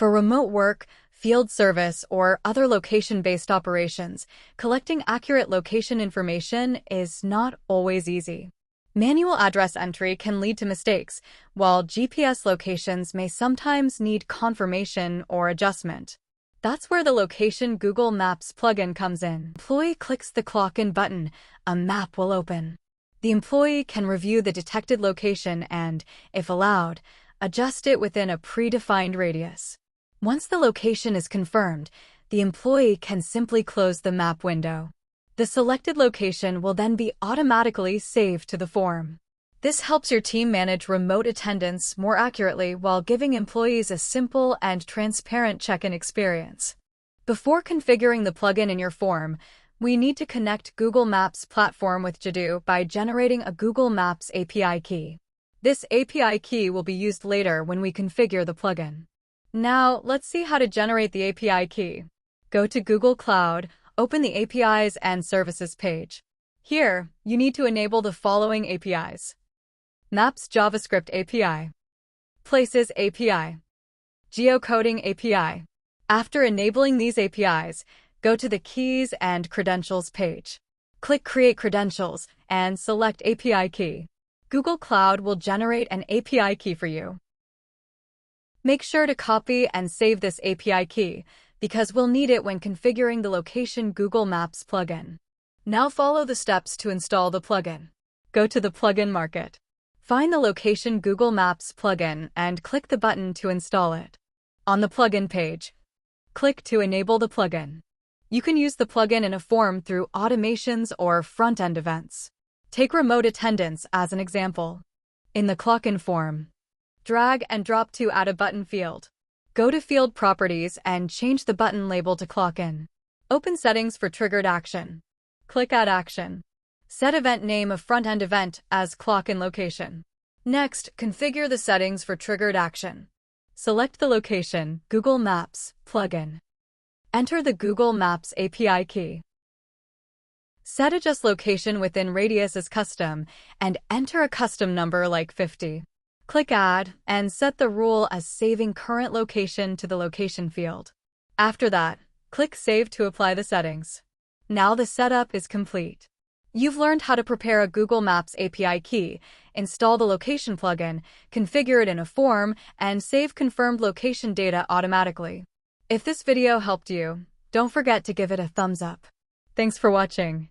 For remote work, field service, or other location-based operations, collecting accurate location information is not always easy. Manual address entry can lead to mistakes, while GPS locations may sometimes need confirmation or adjustment. That's where the Location Google Maps plugin comes in. Employee clicks the Clock In button, a map will open. The employee can review the detected location and, if allowed, adjust it within a predefined radius. Once the location is confirmed, the employee can simply close the map window. The selected location will then be automatically saved to the form. This helps your team manage remote attendance more accurately while giving employees a simple and transparent check-in experience. Before configuring the plugin in your form, we need to connect Google Maps platform with Jodoo by generating a Google Maps API key. This API key will be used later when we configure the plugin. Now, let's see how to generate the API key. Go to Google Cloud, open the APIs and Services page. Here, you need to enable the following APIs. Maps JavaScript API, Places API, Geocoding API. After enabling these APIs, go to the Keys and Credentials page. Click Create Credentials and select API Key. Google Cloud will generate an API key for you. Make sure to copy and save this API key because we'll need it when configuring the Location Google Maps plugin. Now follow the steps to install the plugin. Go to the Plugin Market. Find the Location Google Maps plugin and click the button to install it. On the plugin page, click to enable the plugin. You can use the plugin in a form through automations or front-end events. Take remote attendance as an example. In the Clock In form, drag and drop to Add a Button field. Go to Field Properties and change the button label to Clock In. Open Settings for Triggered Action. Click Add Action. Set event name of front-end event as Clock In Location. Next, configure the settings for triggered action. Select the Location Google Maps plugin. Enter the Google Maps API key. Set Adjust Location within radius as custom and enter a custom number like 50. Click Add and set the rule as saving current location to the location field. After that, click Save to apply the settings. Now the setup is complete. You've learned how to prepare a Google Maps API key, install the location plugin, configure it in a form, and save confirmed location data automatically. If this video helped you, don't forget to give it a thumbs up. Thanks for watching.